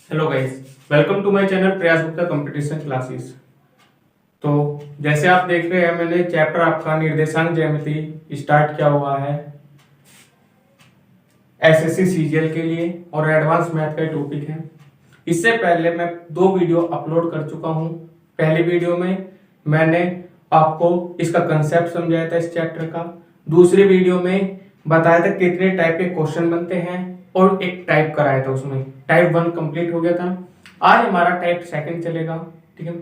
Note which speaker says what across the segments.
Speaker 1: Hello guys, welcome to my channel Prayas Gupta competition classes. तो जैसे आप देख रहे हैं, मैंने चैप्टर आपका निर्देशांक ज्यामिति स्टार्ट किया हुआ है एसएससी सीजीएल के लिए और एडवांस मैथ का टॉपिक है। इससे पहले मैं 2 वीडियो अपलोड कर चुका हूं। पहली वीडियो में मैंने आपको इसका कंसेप्ट समझाया था इस चैप्टर का। दूसरी वीडियो में बताया था कितने टाइप के क्वेश्चन बनते हैं और एक टाइप कराया था, उसमें टाइप 1 कंप्लीट हो गया था। आज हमारा टाइप 2 चलेगा, ठीक है।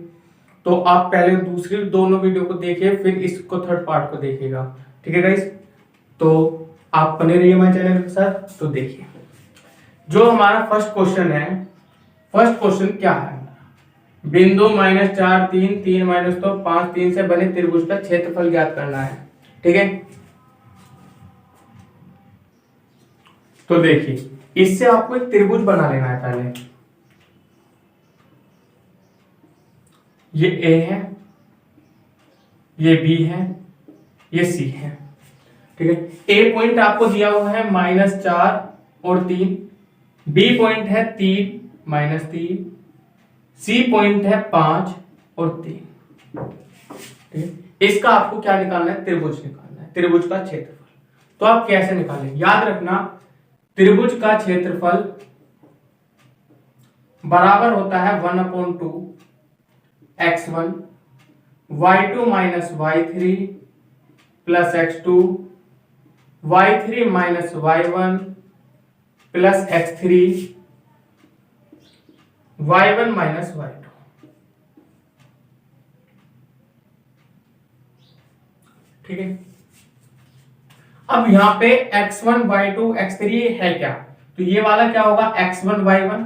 Speaker 1: तो आप पहले दूसरी दोनों वीडियो को देखिए, फिर इसको थर्ड पार्ट को देखिएगा, ठीक है गाइस। तो आप बने रहिए हमारे चैनल के साथ। तो देखिए, जो हमारा फर्स्ट क्वेश्चन है, फर्स्ट क्वेश्चन क्या है, बिंदु -4 3 3 -2 5 3 से बने त्रिभुज का क्षेत्रफल ज्ञात करना है, ठीक है। तो देखिए, इससे आपको एक त्रिभुज बना लेना है पहले। ये ए है, ये बी है, ये सी है, ठीक है। ए पॉइंट आपको दिया हुआ है -4 और 3, बी पॉइंट है 3 -3, सी पॉइंट है 5 और 3, ठीक है। इसका आपको क्या निकालना है, त्रिभुज निकालना है, त्रिभुज का क्षेत्रफल। तो आप कैसे निकालें, याद रखना, त्रिभुज का क्षेत्रफल बराबर होता है 1/2 x1 y2 minus y3 plus x2 y3 minus y1 plus x3 y1 minus y2, ठीक है। अब यहां पे x1 y2 x3 है क्या, तो ये वाला क्या होगा, x1 y1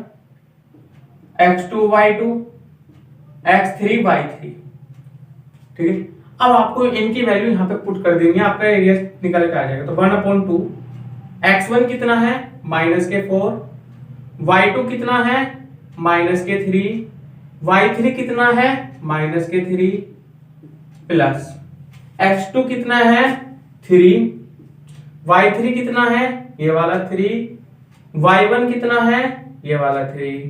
Speaker 1: x2 y2 x3 y3, ठीक है। अब आपको इनकी वैल्यू यहां पे पुट कर देंगे, आपका एरिया निकल के आ जाएगा। तो 1/2 x1 कितना है -4, y2 कितना है -3, y3 कितना है -3 प्लस x2 कितना है 3, y3 कितना है ये वाला 3, y1 कितना है ये वाला 3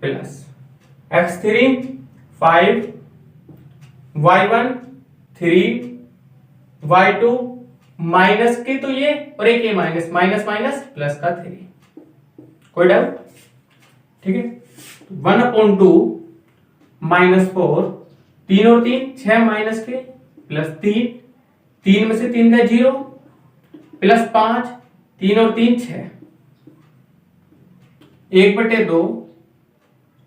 Speaker 1: plus x3 5, y1 3, y2 minus के तो ये और एक ये माइनस माइनस माइनस प्लस का 3, कोई डाउट, ठीक है। 1/2 -4, 3 और 3 6 माइनस के प्लस 3, 3 में से 3 का 0 प्लस 5, 3 और 3 6, 1/2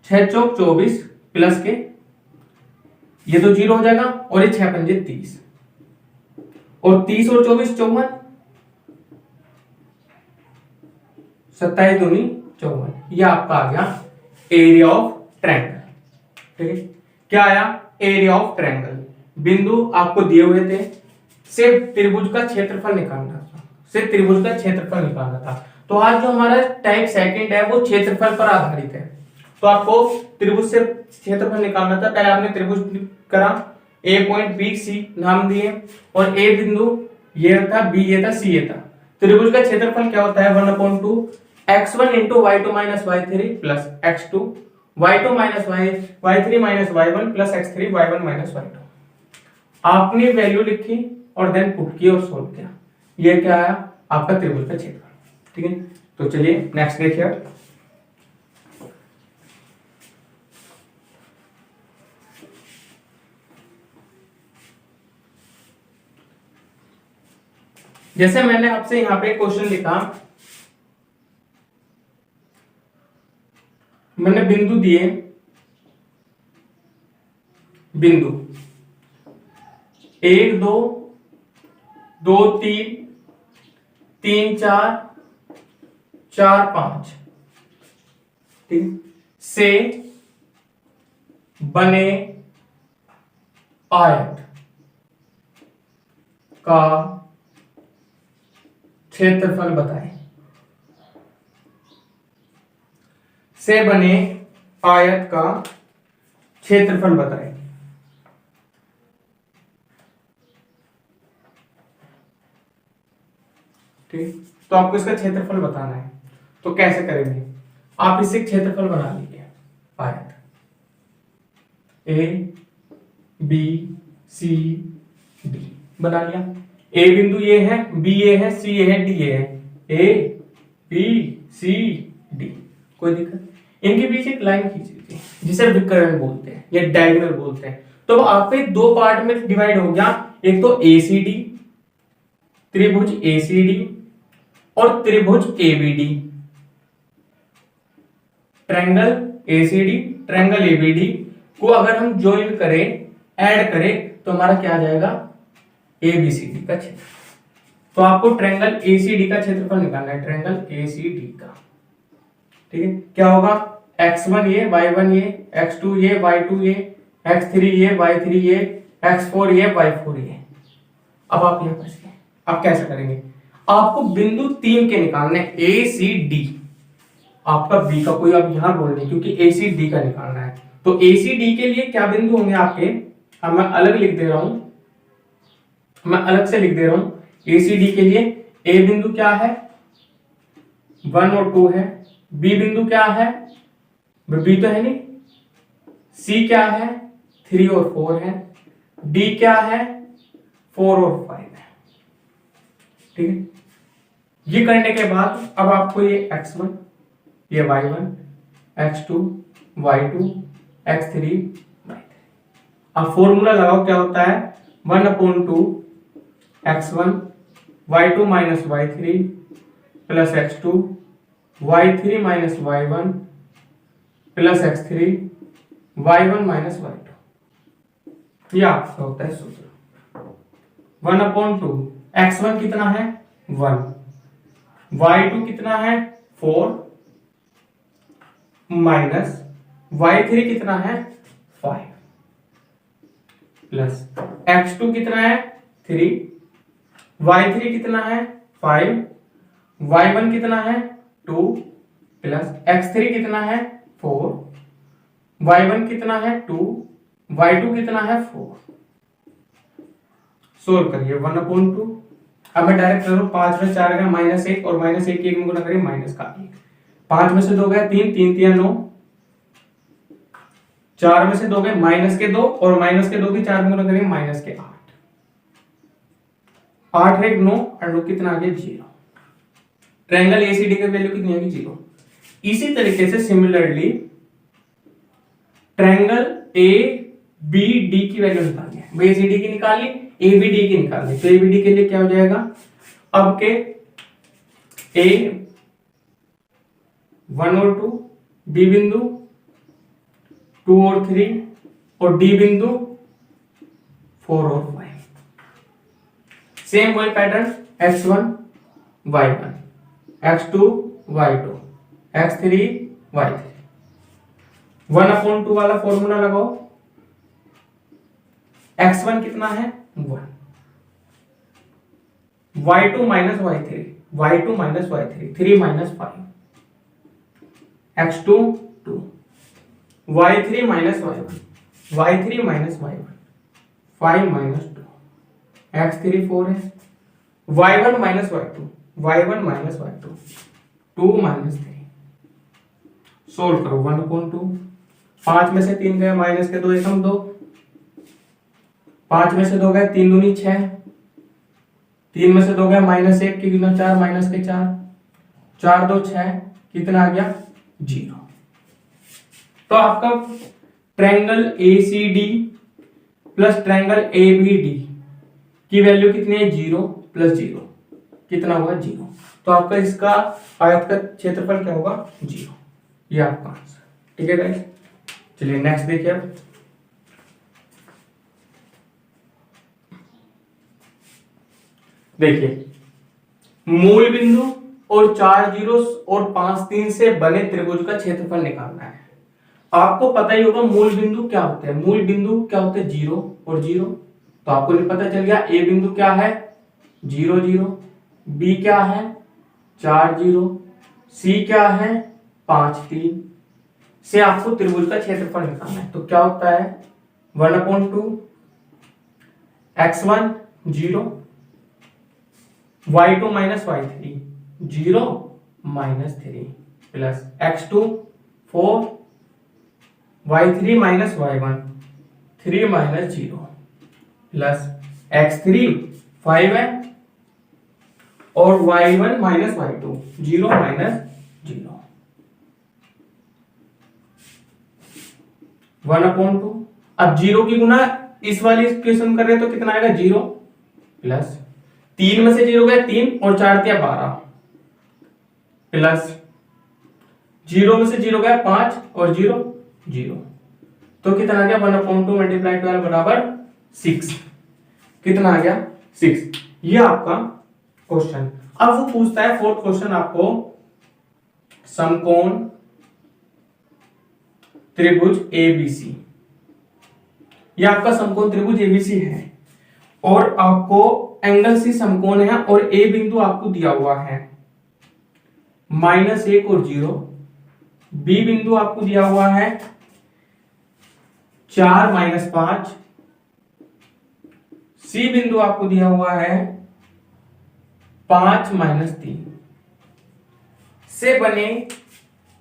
Speaker 1: 6 चौक 24 प्लस के ये तो 0 हो जाएगा और ये 6 पंजे 30 और 30 और 24 54, 27 दूनी 54, ये आपका आ गया एरिया ऑफ ट्रायंगल, ठीक है। क्या आया, एरिया ऑफ ट्रायंगल। बिंदु आपको दिए हुए थे, सिर्फ त्रिभुज का क्षेत्रफल निकालना था, सिर्फ त्रिभुज का क्षेत्रफल निकालना था। तो आज जो हमारा टाइप 2 है वो क्षेत्रफल पर आधारित है। तो आपको त्रिभुज से क्षेत्रफल निकालना था। पहले आपने त्रिभुज करा, ए पॉइंट बी सी नाम दिए, और ए बिंदु ये था, बी ये था, सी ये था। त्रिभुज का क्षेत्रफल क्या होता है, 1/2 x1 into y2 minus y3 plus x2 y2 minus y3 minus y1 plus x3 y1 minus y2। आपने वैल्यू लिखी और देन पुट की और सोल्व किया, ये क्या आया आपका त्रिभुज का क्षेत्रफल, ठीक है। तो चलिए नेक्स्ट देखिए। जैसे मैंने आपसे यहां पे क्वेश्चन लिखा, मैंने बिंदु दिए, बिंदु 1 2 2 3 3 4 4 5, ठीक, से बने आयत का क्षेत्रफल बताएं, से बने आयत का क्षेत्रफल बताएं। ठीक, तो आपको इसका क्षेत्रफल बताना है। तो कैसे करेंगे, आप इससे क्षेत्रफल बना लीजिए। आयत, ए बी सी डी बना लिया। ए बिंदु ये है, बी ये है, सी ये है, डी ये है, ए बी सी डी, कोई दिक्कत? इनके बीच एक लाइन खींची थी जिसे विकर्ण बोलते हैं या डायगोनल बोलते हैं। तो आप पे दो पार्ट में डिवाइड हो गया, एक तो एसीडी, त्रिभुज एसीडी और त्रिभुज ABD, triangle ACD triangle ABD को अगर हम ज्वाइन करें, ऐड करें, तो हमारा क्या आ जाएगा, एबीसीडी का क्षेत्र। तो आपको ट्रायंगल एसीडी का क्षेत्रफल निकालना है, ट्रायंगल एसीडी का, ठीक है। क्या होगा, x1 ये, y1 ये, x2 ये, y2 ये, x3 ये, y3 ये, x4 ये, y4 ये। अब आप यहां फंस गए, आप कैसे करेंगे? आपको बिंदु 3 के निकालने, ए सी डी, आपका बी का कोई अब यहां बोल नहीं, क्योंकि ए सी डी का निकालना है। तो ए सी डी के लिए क्या बिंदु होंगे आपके, अब मैं अलग लिख दे रहा हूं, मैं अलग से लिख दे रहा हूं। ए सी डी के लिए ए बिंदु क्या है, 1 और 2 है, बी बिंदु क्या है, बी तो है नहीं, सी क्या है, 3 और 4 है, डी क्या है, 4 और 5 है, ठीक है। ये करने के बाद अब आपको ये x1, ये y1, x2, y2, x3, y3, अब फॉर्मूला लगाओ, क्या होता है, 1/2 x1 y2 minus y3 plus x2 y3 minus y1 plus x3 y1 minus y2, ये आपका होता है सूत्र। 1/2 x1 कितना है, 1, y2 कितना है, 4 माइनस y3 कितना है, 5 प्लस x2 कितना है, 3, y3 कितना है, 5, y1 कितना है, 2 प्लस x3 कितना है, 4, y1 कितना है, 2, y2 कितना है, 4। सोल्व करिए 1/2। अब मैं डायरेक्ट करूं, 5 में 4 गया -1 और -1 की 1 में गुना करिए -1, 5 में से 2 गया 3, 3 3 9, 4 में से 2 गए -2 और -2 की 4 में गुना करिए -8, 8 1 9 और 9 कितना आ गया, 0। ट्रायंगल एसीडी की वैल्यू कितनी आएगी, 0। इसी तरीके से similarly triangle A B D की वैल्यू निकालनी है, वो एसीडी की निकाल ली, एबीडी की निकाल ली। तो एबीडी के लिए क्या हो जाएगा, अब के ए 1 और 2, बी बिंदु 2 और 3 और डी बिंदु 4 और 5। सेम वही pattern, x1 y1, x2 y2, x3 y3। 1/2 वाला फॉर्मूला लगाओ, x1 कितना है, 1, y2 minus y3, y2 minus y3, 3 minus 5, x2 2, y3 minus y1, y3 minus y1, 5 minus 2, x3 4 है, y1 minus y2, y1 minus y2, 2 minus 3। Solve करो 1/2, 5 में से 3 गए minus के 2 एकम 2, 5 में से 2 गए 3 दूनी 6, 3 में से 2 गए -1 की गुना 4 माइनस के 4, 4 2 6, कितना आ गया, 0। तो आपका triangle ACD plus triangle ABD की वैल्यू कितनी है, 0 प्लस 0 कितना होगा, 0। तो आपका इसका आयत का क्षेत्रफल क्या होगा, 0। ये आपका आंसर, ठीक है गाइस। चलिए नेक्स्ट देखिए अब, देखिए मूल बिंदु और 4 जीरो और 5 3 से बने त्रिभुज का क्षेत्रफल निकालना है। आपको पता ही होगा मूल बिंदु क्या होते हैं, मूल बिंदु क्या होते हैं, 0 और 0। तो आपको नहीं पता चल गया, ए बिंदु क्या है, 0 0, बी क्या है, 4 0, सी क्या है, 5 3 से आपको त्रिभुज का क्षेत्रफल निकालना है। तो क्या होता है, 1/2 x1 0, y2 minus y3 0 minus 3 plus x2 4 y3 minus y1 3 minus 0 plus x3 5 है और y1 माइनस y2 0 माइनस 0 1/2। अब 0 की गुना इस वाली इक्वेशन कर रहे तो कितना आएगा 0 प्लस 3 में से 0 गया 3 और 4 दिया 12 प्लस 0 में से 0 गया 5 और 0 0 तो कितना आ गया 1/2 मल्टीप्लाई 12 बराबर 6। कितना आ गया 6। ये आपका क्वेश्चन। अब वो पूछता है फोर्थ क्वेश्चन आपको समकोण त्रिभुज एबीसी। ये आपका समकोण त्रिभुज एबीसी है और आपको एंगल सी समकोण है और ए बिंदु आपको दिया हुआ है -1 और 0। बी बिंदु आपको दिया हुआ है 4 - 5। सी बिंदु आपको दिया हुआ है 5 - 3 से बने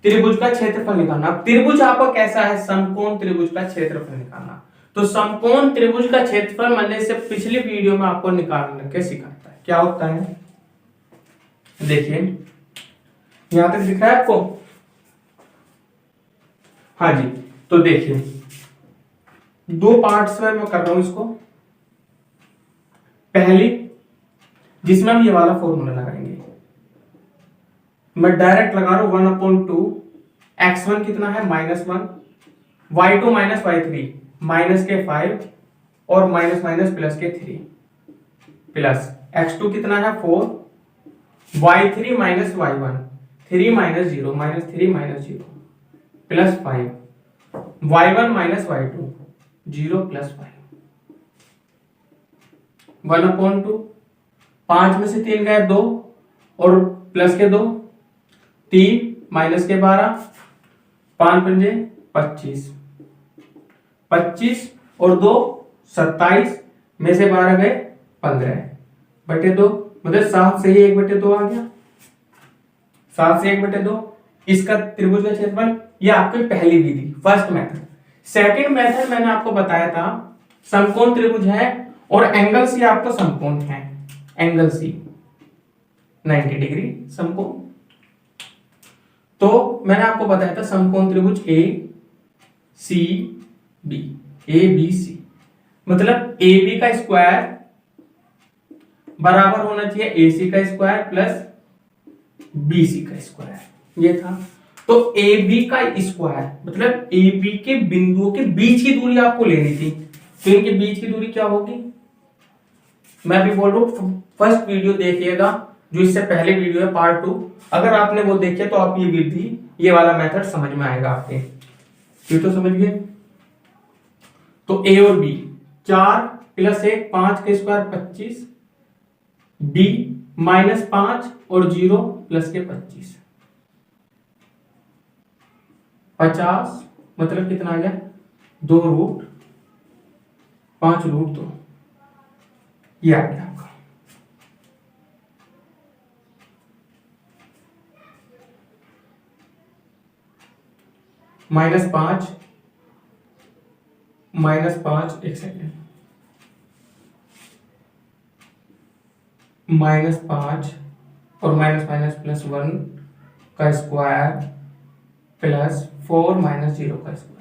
Speaker 1: त्रिभुज का क्षेत्रफल निकालना। त्रिभुज आपका कैसा है समकोण त्रिभुज का क्षेत्रफल निकालना। तो समकोण त्रिभुज का क्षेत्रफल बनने से पिछली वीडियो में आपको निकालने के सिखाता है। क्या होता है देखिए यहां तक दिख रहा है आपको। हाँ जी तो देखिए 2 पार्ट्स में मैं कर रहा हूं इसको। पहली जिसमें हम ये वाला फॉर्मूला लगाएंगे मैं डायरेक्ट लगा रहा हूं 1/2 x1 कितना है -1 y2 माइनस y3 माइनस के 5 और माइनस माइनस प्लस के 3 प्लस x2 कितना है 4 y3 minus y1 3 minus 0 minus 3 minus 0 plus 5 y1 minus y2 0 plus 5 1/2 5 में से 3 गए 2 और प्लस के 2 3 माइनस के 12 5 पंजे 25 25 और 2 27 में से 12 गए 15 बटे 2 मतलब 7 से ही 1/2 आ गया। 7 से 1/2 इसका त्रिभुज का क्षेत्रफल। ये आपकी पहली विधि फर्स्ट मेथड। सेकंड मेथड मैंने आपको बताया था समकोण त्रिभुज है और एंगल सी आपका समकोण है। एंगल सी 90 डिग्री समकोण। तो मैंने आपको बताया था समकोण त्रिभुज ए C B A B C मतलब ए बी का स्क्वायर बराबर होना चाहिए ए सी का स्क्वायर प्लस बी सी का स्क्वायर। ये था तो ए बी का स्क्वायर मतलब ए बी के बिंदुओं के बीच की दूरी आपको लेनी थी। तो इनके बीच की दूरी क्या होगी मैं भी बोल रहा हूं फर्स्ट वीडियो देखिएगा जो इससे पहले वीडियो है पार्ट 2। अगर आपने वो देखे तो आप ये विधि ये वाला मेथड समझ में आएगा आपके। फिर तो समझ गए। तो ए और बी 4 + 1 5 के स्क्वायर 25 बी -5 और 0 प्लस के 25 50 मतलब कितना आ गया 2 √ 5 √ 2 ये आ गया आपका। -5 एक सेकेंड -5 और माइनस माइनस प्लस 1 का स्क्वायर प्लस 4 - 0 का स्क्वायर।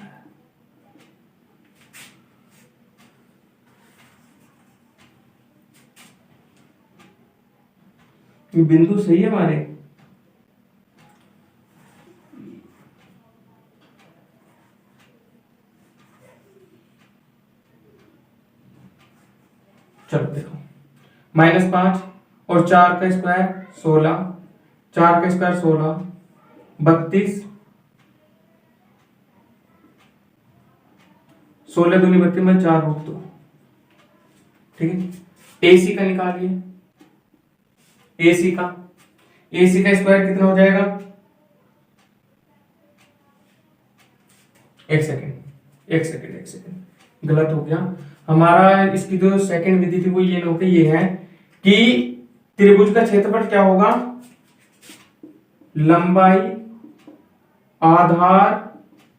Speaker 1: बिंदु सही है हमारे। चलो देखो -5 और 4 का स्क्वायर 16 4 का स्क्वायर 16 32 16 दूनी 32 में 4 √ 2 ठीक है। एसी का निकालिए। एसी का स्क्वायर कितना हो जाएगा एक सेकेंड गलत हो गया हमारा। इसकी जो सेकंड विधि थी वो ये लोग ये है कि त्रिभुज का क्षेत्रफल क्या होगा लंबाई आधार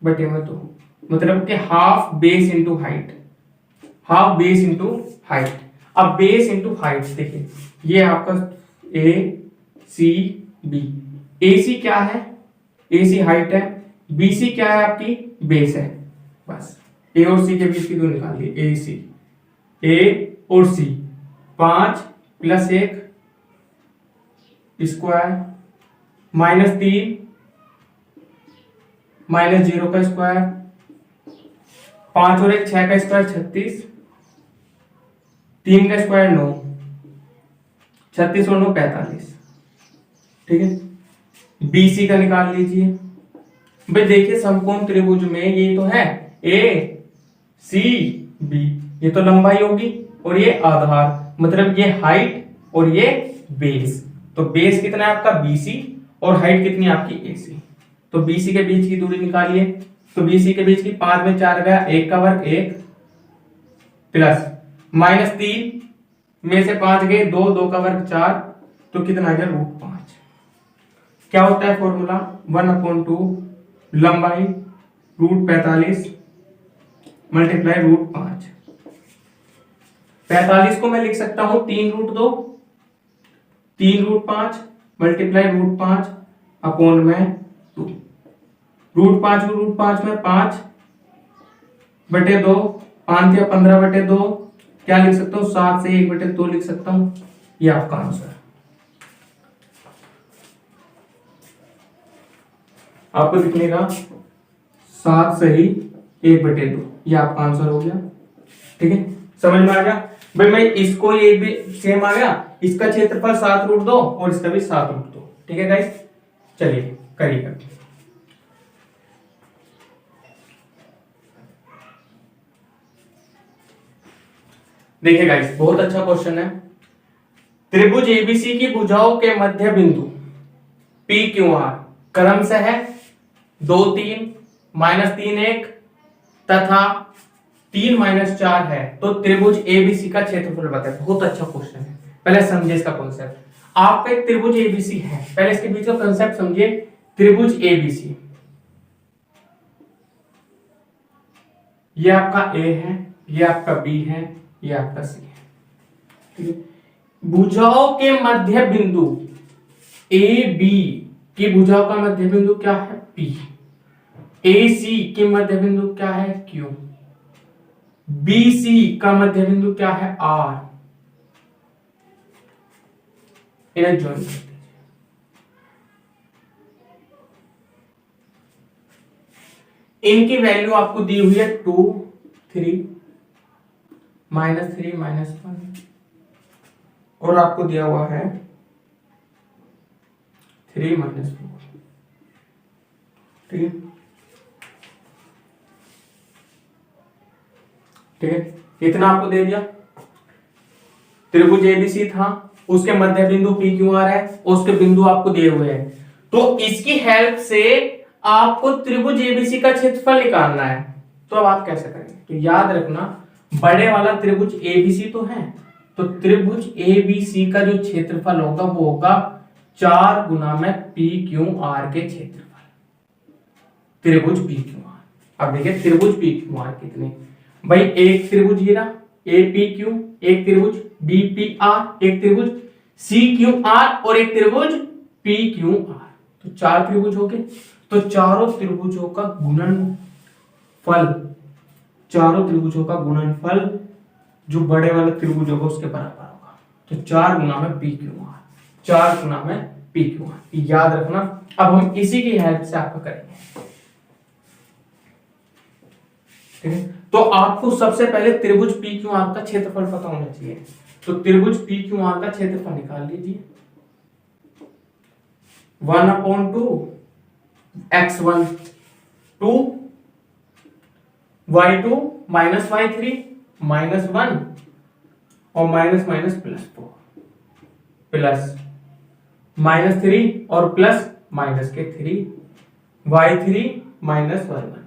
Speaker 1: बटे में 2 मतलब कि half base into height, half base into height. अब बेस इंटू हाइट देखिए, ये आपका ए सी बी, ए सी क्या है, ए सी हाइट है, बी सी क्या है आपकी बेस है, बस ए और सी के बीच की दूरी निकाल ली, ए सी, ए और सी 5 + 1 स्क्वायर -3 -0 का स्क्वायर, 5 और 1 6 का स्क्वायर 36, 3 का स्क्वायर 9, 36 और 9 45। ठीक है, बीसी का निकाल लीजिए। भाई देखिए समकोण त्रिभुज में ये तो है ए सी बी, ये तो लंबाई होगी और ये आधार, मतलब ये हाइट और ये बेस। तो बेस कितना है आपका बीसी और हाइट कितनी है आपकी एसी। तो बीसी के बीच की दूरी निकालिए। तो बीसी के बीच की 5 में 4 गया, 1 का वर्ग 1 प्लस -3 में से 5 गए 2, 2 का वर्ग 4, तो कितना आ गया √5। क्या होता है फॉर्मूला 1/2 लंबाई √45 मल्टीप्लाई √5। 45 को मैं लिख सकता हूं 3√2, 3√5 मल्टीप्लाई √5 अपॉन में 2। √5 को √5 में 5/2, 5 या 15/2, क्या लिख सकता हूं 7 से 1/2 लिख सकता हूं। ये आपका आंसर है। आपको दिखनेगा 7 से ही 1/2, ये आपका आंसर हो गया। ठीक है, समझ में आ गया भाई। मैं इसको ये भी सेम आ गया, इसका क्षेत्रफल 7√2 और इसका भी 7√2। ठीक है गाइस, चलिए करिएगा। देखिए गाइस, बहुत अच्छा क्वेश्चन है। त्रिभुज एबीसी की भुजाओं के मध्य बिंदु पी क्यू आर क्रमशः है 2 3 -3 1 तथा 3 -4 है, तो त्रिभुज एबीसी का क्षेत्रफल बताए। बहुत अच्छा क्वेश्चन है, पहले समझिए इसका कॉन्सेप्ट। आपका एक त्रिभुज एबीसी है, पहले इसके बीच का कॉन्सेप्ट समझिए। त्रिभुज एबीसी, ये आपका ए है, ये आपका बी है, ये आपका सी है। ठीक है, भुजाओं के मध्य बिंदु ए बी की भुजाओं का मध्य बिंदु क्या है पी, ए सी के मध्य बिंदु क्या है क्यू, बी सी का मध्य बिंदु क्या है आर। इन्हें ज्वाइन कर दीजिए। इनकी वैल्यू आपको दी हुई है 2 3 -3 -1 और आपको दिया हुआ है 3 -4। ठीक है, ठीक है, इतना आपको दे दिया। त्रिभुज एबीसी था, उसके मध्य बिंदु पी क्यू आर है, उसके बिंदु आपको दिए हुए हैं। तो इसकी हेल्प से आपको त्रिभुज एबीसी का क्षेत्रफल निकालना है। तो अब आप कैसे करेंगे, तो याद रखना बड़े वाला त्रिभुज एबीसी तो है, तो त्रिभुज एबीसी का जो क्षेत्रफल होगा वो होगा 4 गुना में पी क्यू आर के क्षेत्रफल, त्रिभुज पी क्यू आर। अब देखिए त्रिभुज पी क्यू आर कितने, भाई एक त्रिभुज ये रहा ए पी क्यू, एक त्रिभुज बी पी आर, एक त्रिभुज सी क्यू आर और एक त्रिभुज पी क्यू आर। तो 4 त्रिभुज हो गए। तो चारों त्रिभुजों का गुणनफल, चारों त्रिभुजों का गुणनफल जो बड़े वाले त्रिभुज होगा उसके बराबर होगा। तो 4 गुना में पी क्यू आर, 4 गुना में पी क्यू आर, याद रखना। अब हम इसी की हेल्प से आपका करेंगे। ठीक है, तो आपको सबसे पहले त्रिभुज पी क्यू आर का क्षेत्रफल पता होना चाहिए। तो त्रिभुज पी क्यू आर का क्षेत्रफल निकाल लीजिए। 1/2 x1 2 y2 -y3 -1 और माइनस माइनस +4 प्लस -3 और प्लस माइनस के 3 y3 -y1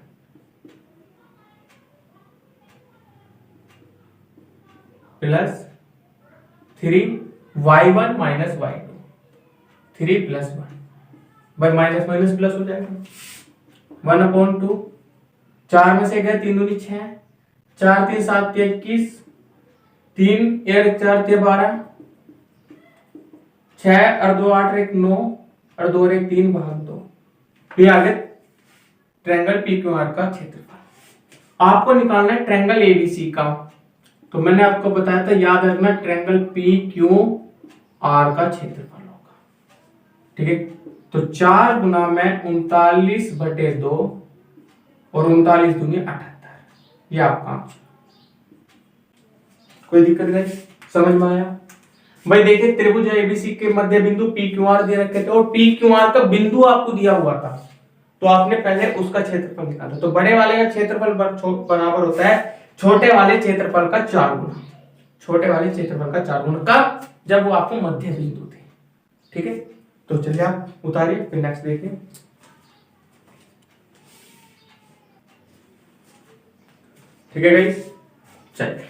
Speaker 1: plus 3 y1 -y2 3 + 1 भाई माइनस माइनस प्लस हो जाएगा। 1/2 4 में से गए 3 दूनी 6, 4 3 7 21, 3 1 4 12, 6 और 2 8 1 9 और 2 1 3 भाग 2। ये आगे ट्रायंगल पी क्यू आर का क्षेत्रफल आपको निकालना है ट्रायंगल एबीसी का। तो मैंने आपको बताया था, याद रखना ट्रायंगल पी क्यू आर का क्षेत्रफल होगा। ठीक है, तो 4 गुना में 39/2 और 39 दूनी 78। ये आपका आंसर। कोई दिक्कत नहीं, समझ में आया भाई? देखिए त्रिभुज एबीसी के मध्य बिंदु पी क्यू आर दे रखे थे और पी क्यू आर का बिंदु आपको दिया हुआ था, तो आपने पहले उसका क्षेत्रफल निकाला। तो बड़े वाले का क्षेत्रफल बराबर होता है छोटे वाले क्षेत्रफल का 4 गुना। छोटे वाले क्षेत्रफल का 4 गुना कब? जब वो आपको मध्य बिंदु थे। ठीक है, तो चलिए आप उतारिए, फिर नेक्स्ट देखिए। ठीक है गाइस, चलिए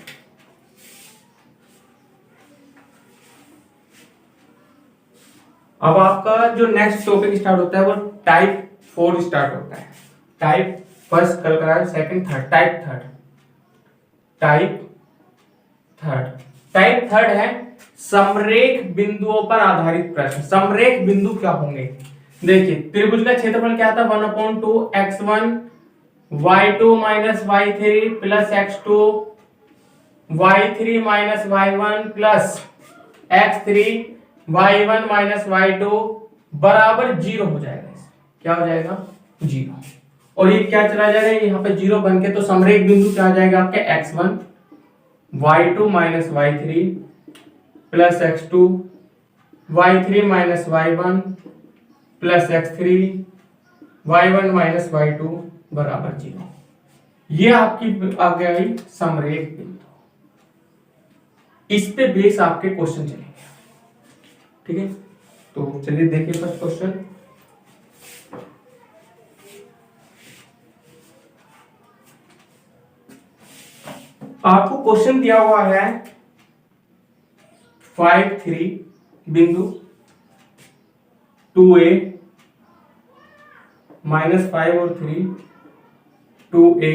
Speaker 1: अब आपका जो नेक्स्ट टॉपिक स्टार्ट होता है वो टाइप 4 स्टार्ट होता है। टाइप फर्स्ट कल कराया, सेकंड थर्ड, टाइप थर्ड है समरेख बिंदुओं पर आधारित प्रश्न। समरेख बिंदु क्या होंगे? देखिए त्रिभुज का क्षेत्रफल क्या था? 1/2 x1 y2 minus y3 plus x2 y3 minus y1 plus x3 y1 minus y2 बराबर 0 हो जाएगा। क्या हो जाएगा? 0। और ये क्या चला जाएगा? यहाँ पे 0 बन के, तो समरेख बिंदु क्या आ जाएगा आपके? x1 y2 minus y3 plus x2 y3 minus y1 plus x3 y1 minus y2 बराबर 0। ये आपकी आ गई समरेख बिंदु। इस पे बेस आपके क्वेश्चन चलेंगे। ठीक है, तो चलिए देखिए फर्स्ट क्वेश्चन। आपको क्वेश्चन दिया हुआ है 5 3 बिंदु 2a माइनस 5 और 3 2a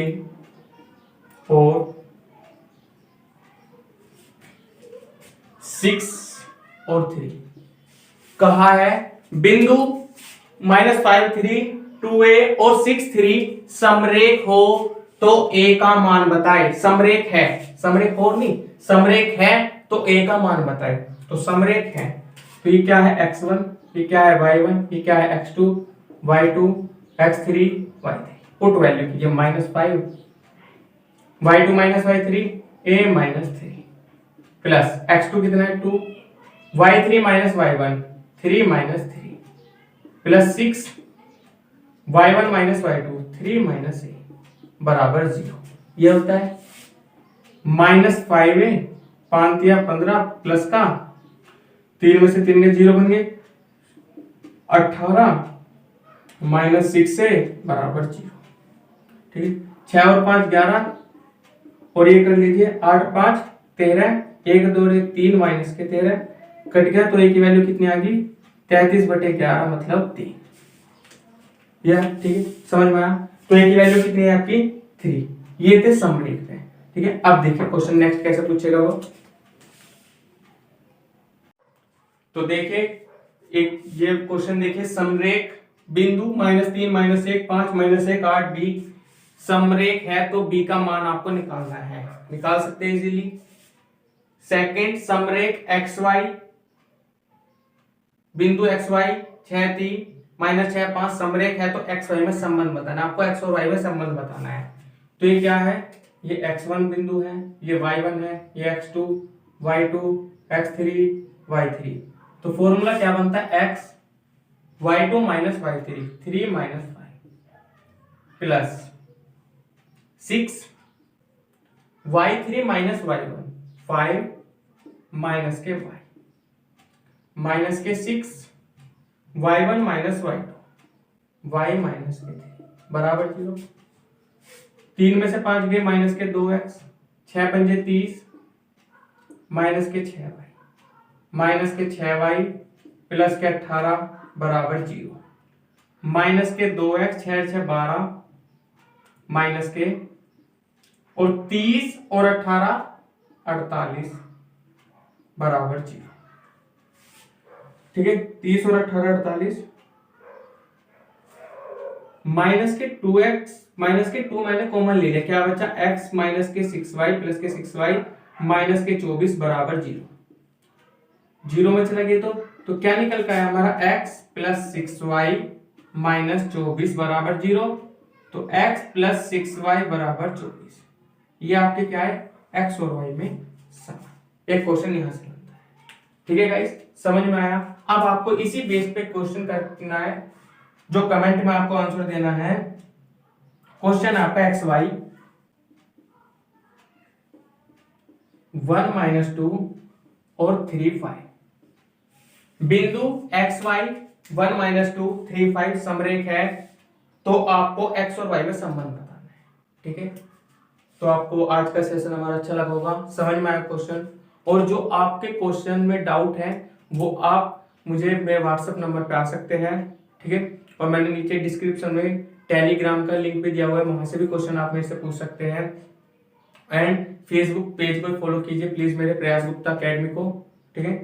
Speaker 1: और 6 और 3 कहा है बिंदु -5 3 2a और 6 3 समरेख हो तो a का मान बताए। समरेख है, समरेख और नहीं, समरेख है तो a का मान बताए। तो समरेख है तो ये क्या है? x1, ये क्या है? y1, ये क्या है? x2 y2 x3 y3। Put value कीजिए -5 y2 minus y3 a minus 3 plus x2 कितना है? 2 y3 minus y1 3 minus 3 plus 6 y1 minus y2 3 minus a बराबर 0। ये होता है -5a 5 या 15 प्लस का 3 में से 3 में 0 बन गए 18 माइनस 6a बराबर 0। ठीक है, 6 और 5 11 और ये कर लीजिए 8 5 13 1 2 3 माइनस के 13 कट गया, तो a की वैल्यू कितनी आ गई? 33/11 मतलब 3। यह ठीक है, समझ में आया? तो a की वैल्यू कितनी है आपकी? 3। ये थे समरेख पे। ठीक है, अब देखिए क्वेश्चन नेक्स्ट कैसे पूछेगा वो। तो देखिए एक ये क्वेश्चन देखिए, समरेख बिंदु -3 -1 5 -1 8 b समरेख है तो b का मान आपको निकालना है। निकाल सकते हैं इजीली। सेकंड समरेख xy बिंदु xy 6 3 -6 5 समरेख है तो xy में संबंध बताना। आपको x और y में संबंध बताना है। तो ये क्या है? ये x1 बिंदु है, ये y1 है, ये x2 y2 x3 y3। तो फॉर्मूला क्या बनता है? x y2 minus y3 3 minus 5 plus 6 y3 minus y1 5 minus के y माइनस के 6 y1 minus y2 y minus के 3 बराबर 0। 3 में से 5 गए माइनस के 2x 6 पंजे 30 माइनस के 6y माइनस के 6y प्लस के 18 बराबर 0 माइनस के 2x 6 6 12 माइनस के, और 30 और 18 48 बराबर 0। ठीक है, 30 और 18 48, माइनस के 2x माइनस के 2 मैंने कॉमन ले लिया, क्या बचा x माइनस के 6y प्लस के 6y माइनस के 24 बराबर 0। 0 में चला गया तो क्या निकल का है हमारा x प्लस 6y माइनस 24 बराबर 0। तो x प्लस 6y बराबर 24, ये आपके क्या है x और y में समान। एक क्वेश्चन यहां से बनता है। ठीक है गाइस, समझ में आया। अब आपको इसी बेस पे क्वेश्चन करना है, जो कमेंट में आपको आंसर देना है। क्वेश्चन आपका एक्स वाई 1 माइनस 2 और 3 5, बिंदु एक्स वाई 1 माइनस 2 3 5 समरेख है, तो आपको एक्स और वाई में संबंध बताना है। ठीक है, तो आपको आज का सेशन हमारा अच्छा लगा होगा, समझ में आया क्वेश्चन। और जो आपके क्वेश्चन में डाउट है वो आप मुझे मेरे व्हाट्सएप नंबर पे आ सकते हैं। ठीक है, और मैंने नीचे डिस्क्रिप्शन में टेलीग्राम का लिंक भी दिया हुआ है, वहां से भी क्वेश्चन आप मेरे से पूछ सकते हैं। एंड फेसबुक पेज को फॉलो कीजिए प्लीज मेरे प्रयास गुप्ता अकेडमी को। ठीक है,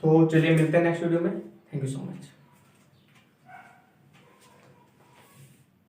Speaker 1: तो चलिए मिलते हैं नेक्स्ट वीडियो में। Thank you so much.